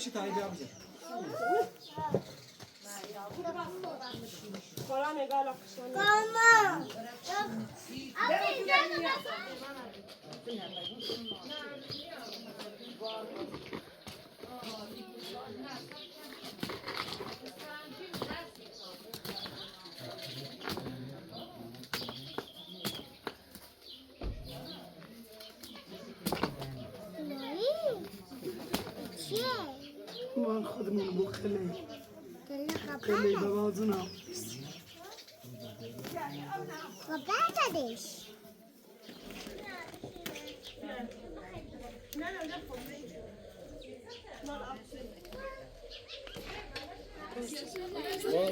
بشي تعالي بيها بزي من خودمون بو خلی بابازونا خبرتش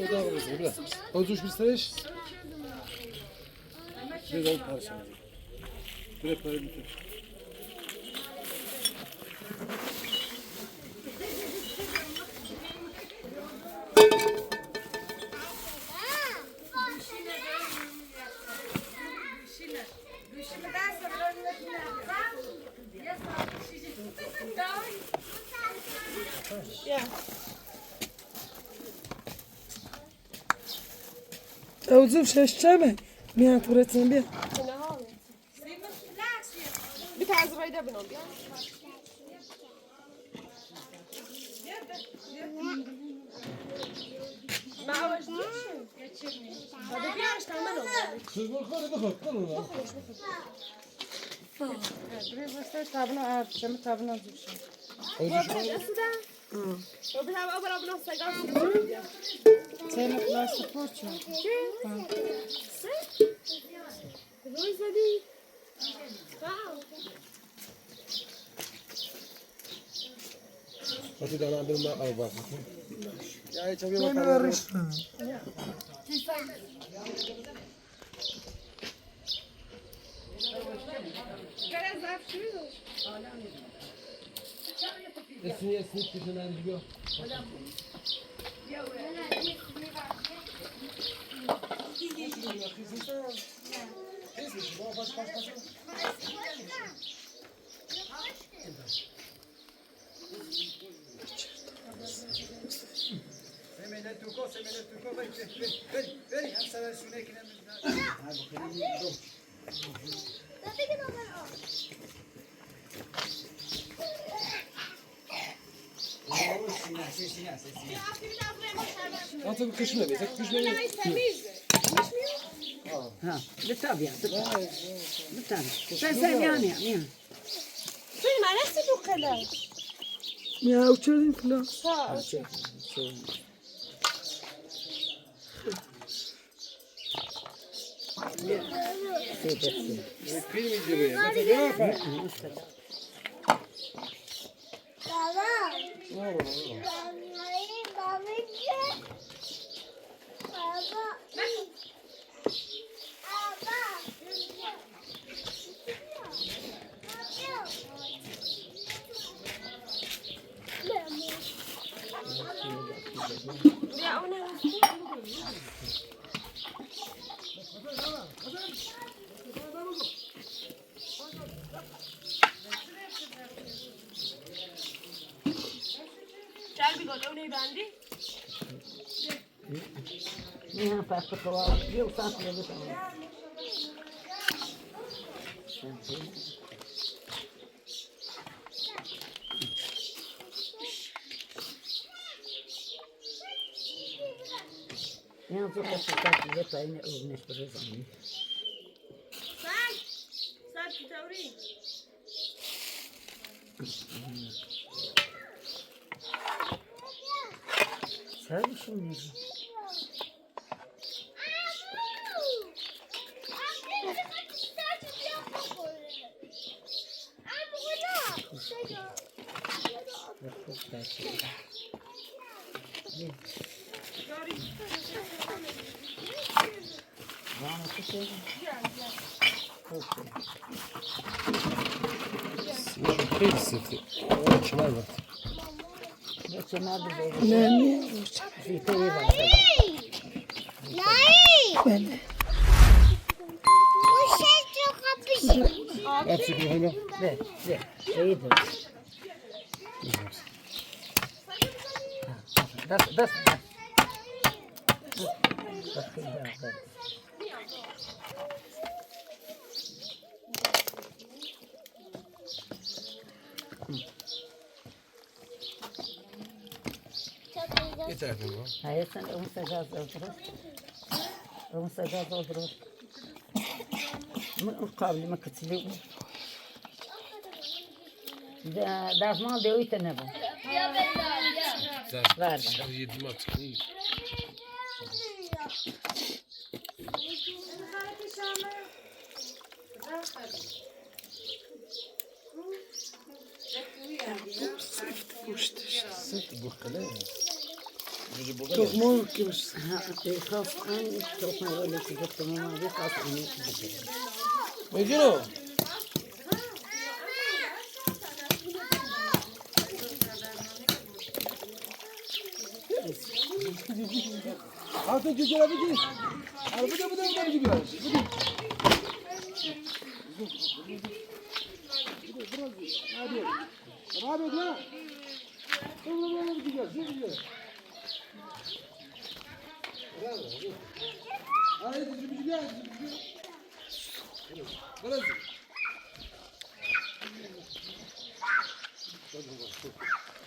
udało mi się, dobra. Odrzuć mi stajesz? Wydał parę. Które parę mi też. اوزو ششمه میاد ورتن بیا Bir tane zırayı bin ol ya. Ben avaşlayayım. Hadi bir yaştan ben olayım. Kız bak hadi bakalım. Tamam. Bir başta tabına açacağım, tabına açacağım. Odrzuć mi? Bir tane abone olun, saygı. Це не класно почу. Hadi daha bir mal al bak. Ya hiç bir من bakalım. ورشم Esni kişiden diyor. سمينا التوكو بيري هم سوى سونيك Atı bir kışına bir. Kışına ها بالطبيعة بالطبيعة سام يعني Sen neresi bu kadar? Ya uçurdun kula. film izliyor ya. Ne yapar? Ya o ne? Gel bir gol, o ne bendi? منها فاتت الطوارئ يوصل لبيتهم يعني زوجة ستات البيت وين أغنيش بالرزق Sen kitavri. سهل شو نيجي خیلی سفته. چمر وقت. بس ما بدي نعم في طيبة ناي بله. Bu şey çok hapis. Aç şunu hemen. Ver, ver. İyi dur. Das. Yeter bu. Hayır sen onu secaz doldurur. Onu secaz doldurur. Kabli mi kıtılıyor? Dazmal diyor ite ne bu? Ver. Yedim artık. Sık bu kadar. Tokma bakıyoruz. Kas an çok mu öyle çıktı mı? Bir kas an çıktı. Mecnun. Artık güzel abi değil. Bu da gidiyor. Hadi. Abi lan. Bu gidiyor. Haydi gidiyor. Biraz.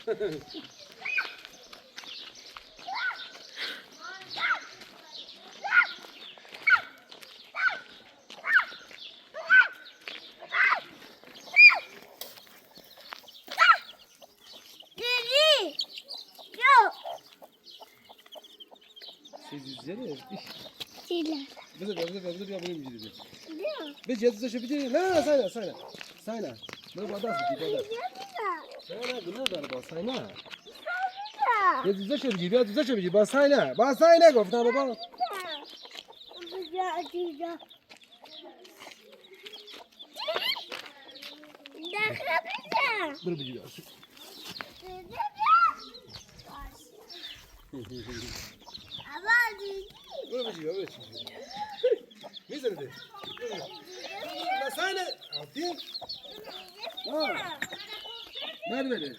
Dedi. Yok. Siz yüzleri. Değil. Bize ya benim gibi. Yok. Biz yazı şu bir la sayna. Ne kadar sıkı. Sayna günah darba sayna. Yazı şu bir basayna. Basayna gofta baba. Dur bir gidiyor. Dur bir gidiyor. Ne söyledi? Basayna. Atayım. Ha. Nerede?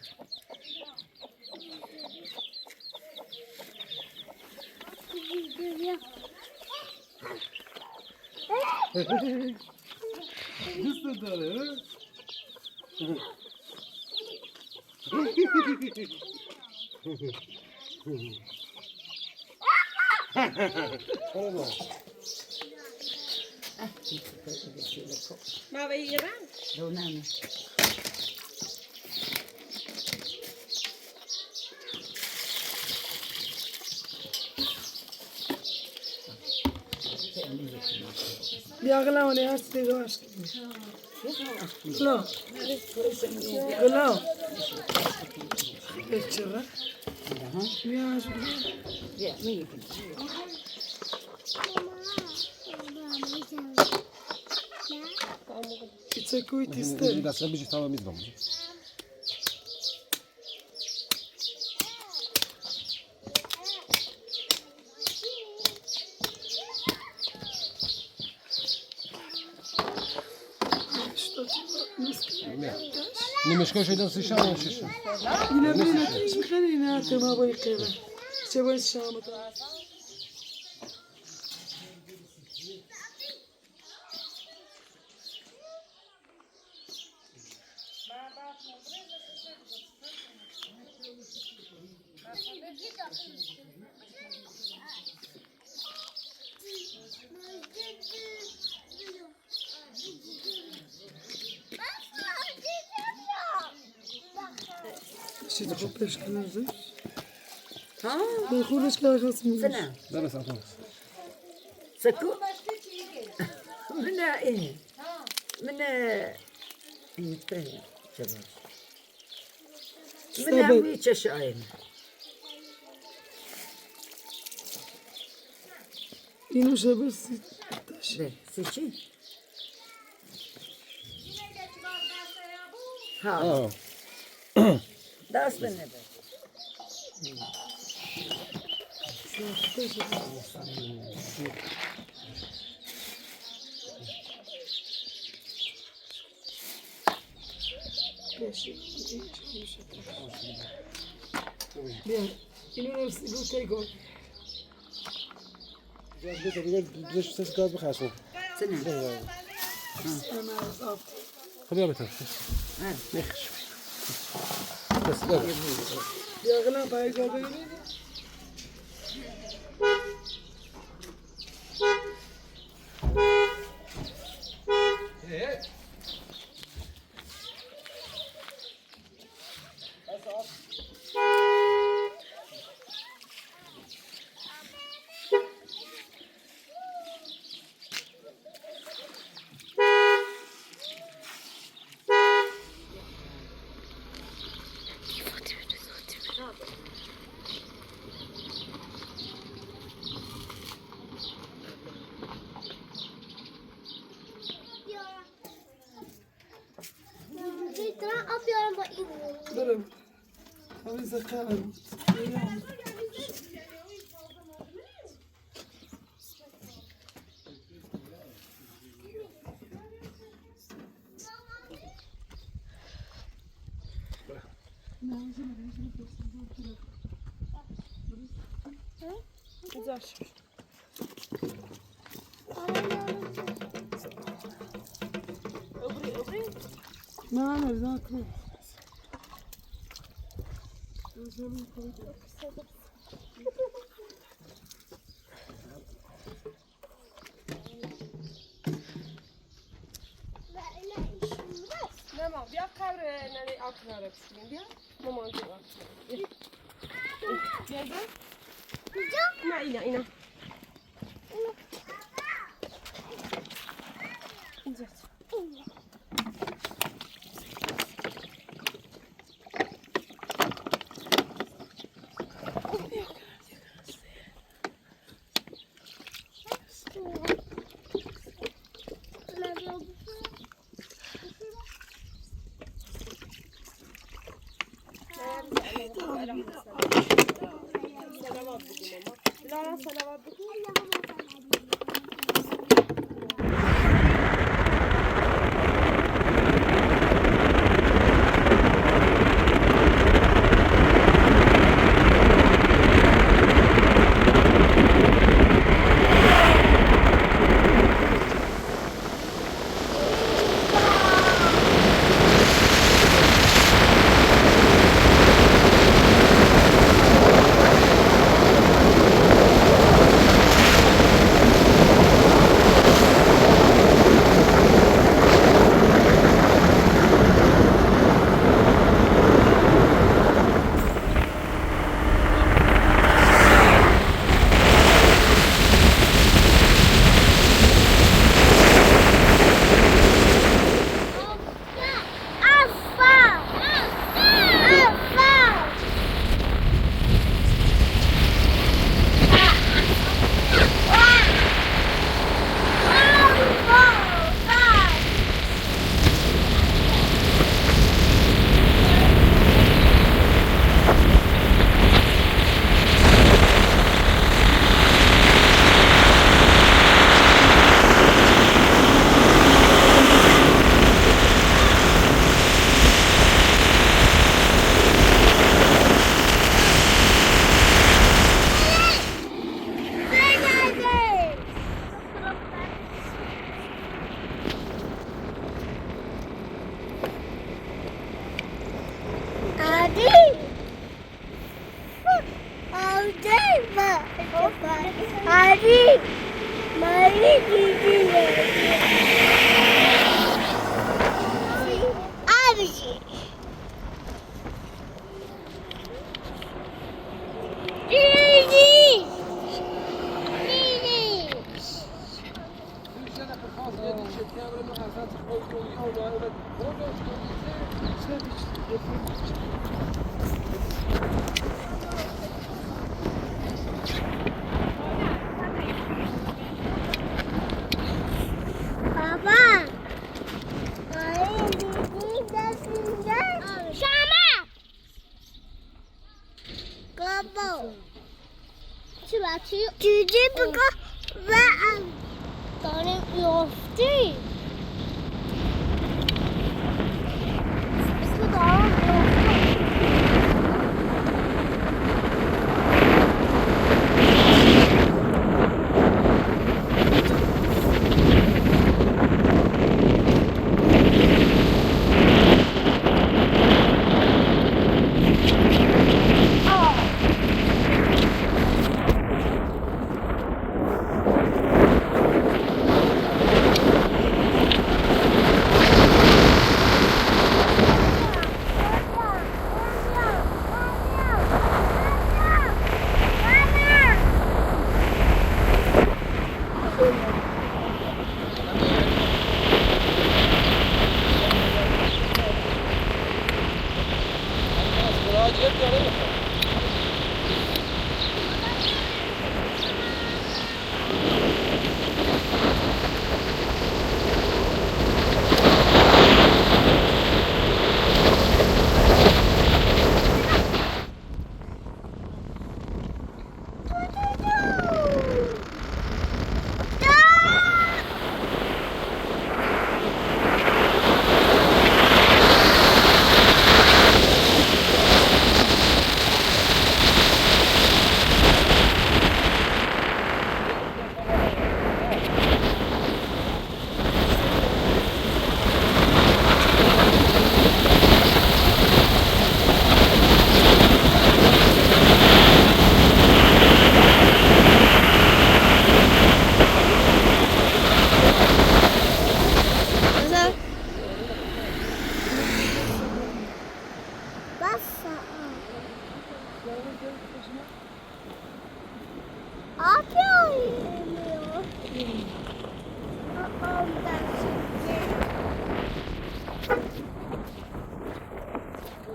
Nasıl doğru? Tamam. Maar we hier aan? Donane. Biagla ne hasta var. Lo. Glo. Geçira. Ya Ya, mi? içe koyt ister. Da sobie tamam izbam. Nie mieszkasz jeden z ścianą się. Yine böyle hiç mi kare ne atma bu ikere. İşte bu şamı da. Şimdi bu peşkinizde. Ha? Bu kuruş kalkasın. Sana. Zaraz atam. Sakın. Mene iyi. Mene iyi tabii. Mene mi çeşayım? Yine şabırsı. Ver, seçin. Ha. Das ne be? بیا اینو رو تیگو بدش سه گاز بخشم سنه خب يا بتر نخش بس بیا غلا تایگو ببینید برم همین زکارم نه نه Tamam, bia قبر نني آخر بسیم بیا مامان تو بیا نه اینا اینجا سلامات بکن جوجه بگو و داریم میافتی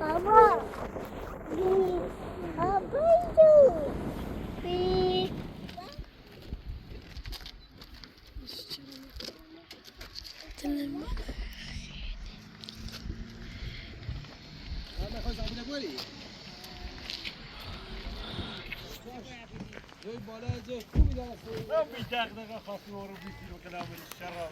Baba. Babaydı. Bir. هذا خلاص عبد الأبوالي. زوج بالا زوج خوبی داره. ربي دغدغه خاص ورو بيتي وكلام الشراب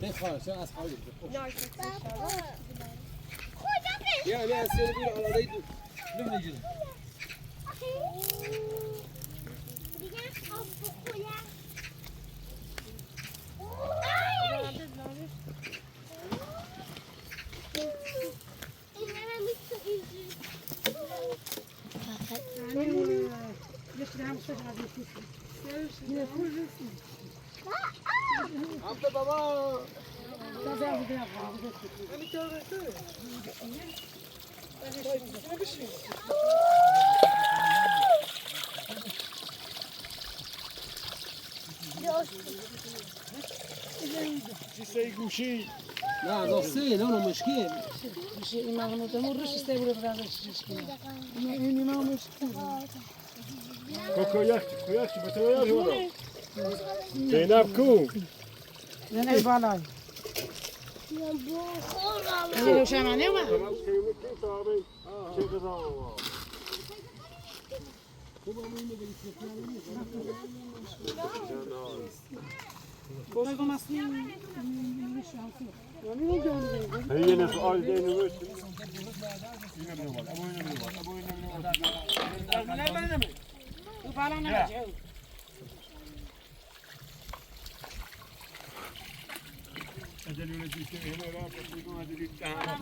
نه خلاص از خالی. یا نه سر بیر على ريد. لم نجد. عبد بابا سي گوشی لا نصين لونه مشكل مش ما ما تمرش استيبل في هذا الشيء يعني ما مشكل کوکویاکی بتویاش ورو زینب کو انا بالای انا شمانه ما Koygun aslında هي ناس قاعدين وش ينبني والله ابو ينبني والله ابو ينبني والله لا بنمي وبالا نرجع اجل ولدي هنا لا تقولوا هذه الدهان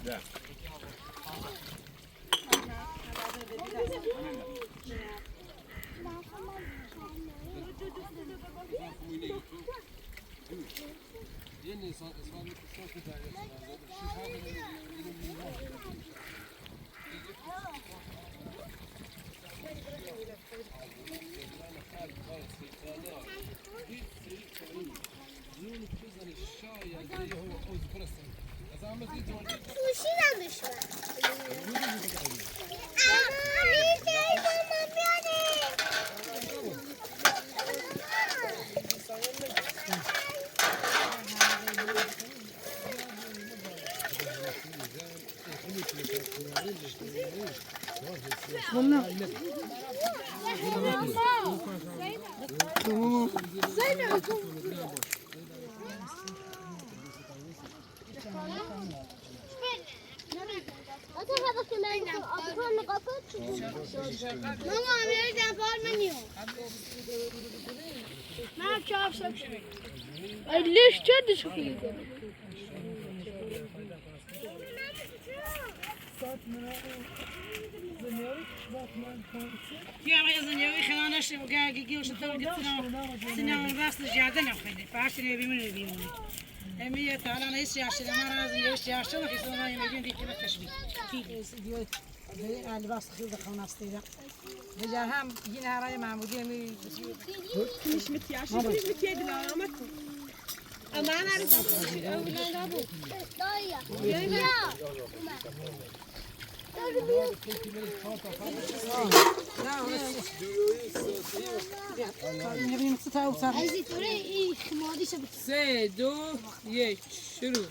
لا يعني صار صوت Sushi almış mı? Mama nereden parmanıyor? Ne yapacağım şimdi? Ay leş çördü şu kıyı. يا ما يظن يا أخي أنا شو قاعد يجي وش تقول سنة ونص زيادة نأخذ فعشان يبي من يبيوني أمي تعالى أنا إيش عشان ما لازم يوش عشان في سوما يمدين دي كم تشبيه كيف أنا بس خير دخلنا استيلا رجع هم جينا هراي مع مدير مش متياش مش متيادي لا ما أما أنا أعرف أولا أبو يا نبي نستطيع وصار عايزة تقولي إيه خمادي شبك 3 2 1 شروع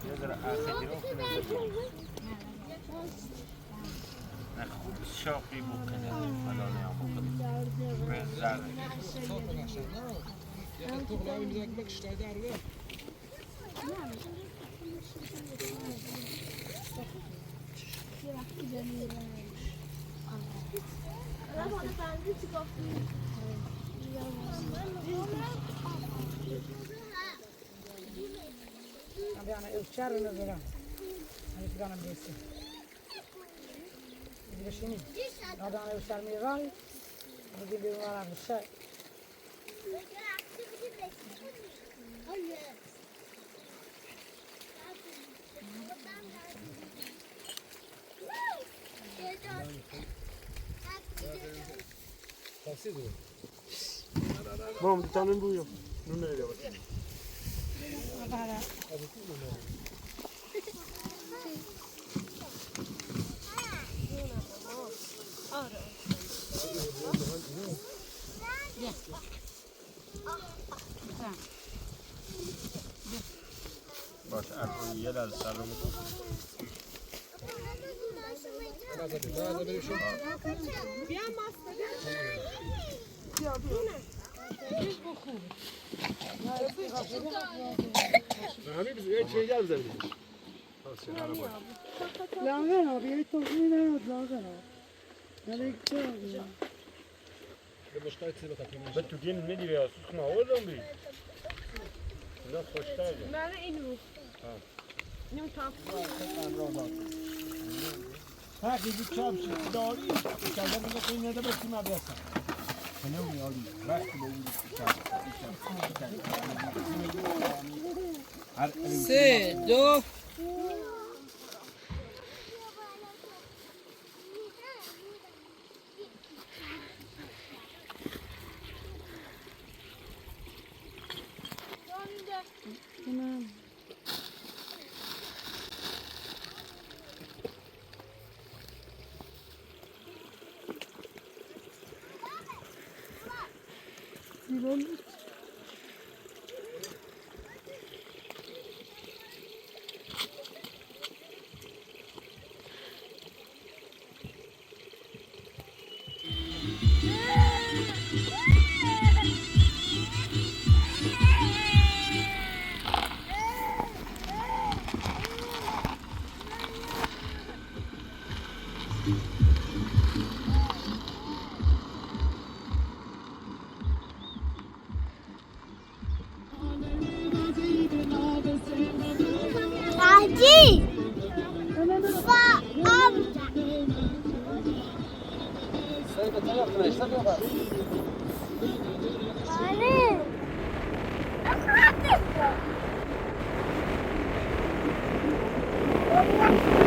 يزرع آخر يوم نخوض الشاقي بوكنا فلا نعم بوكنا زعل أنا أشتري ولا زرع أنا كنا بيسي بيشيني هذا أنا أشتري ميراي بدي بيوارا بالشاي Bom, tá no embrulho. Não é legal. Bak, arpa yeler sarımı. Hani biz öyle şey gelmez mi? لاغر آبی توفی نرود لاغر آب نلیک چه آبی بتو جن ندی ya susma oğlum bir. Biraz hoştaydı. ما إنه نم تافه Ha bizi çarpsın. Doğru. İçeride bir de ne de bakayım abi sen. Ne oluyor abi? Bak bu سه دو تمام زیبایی Hadi. Sayın da taraf arkadaşlar yok abi. Anne. Hadi.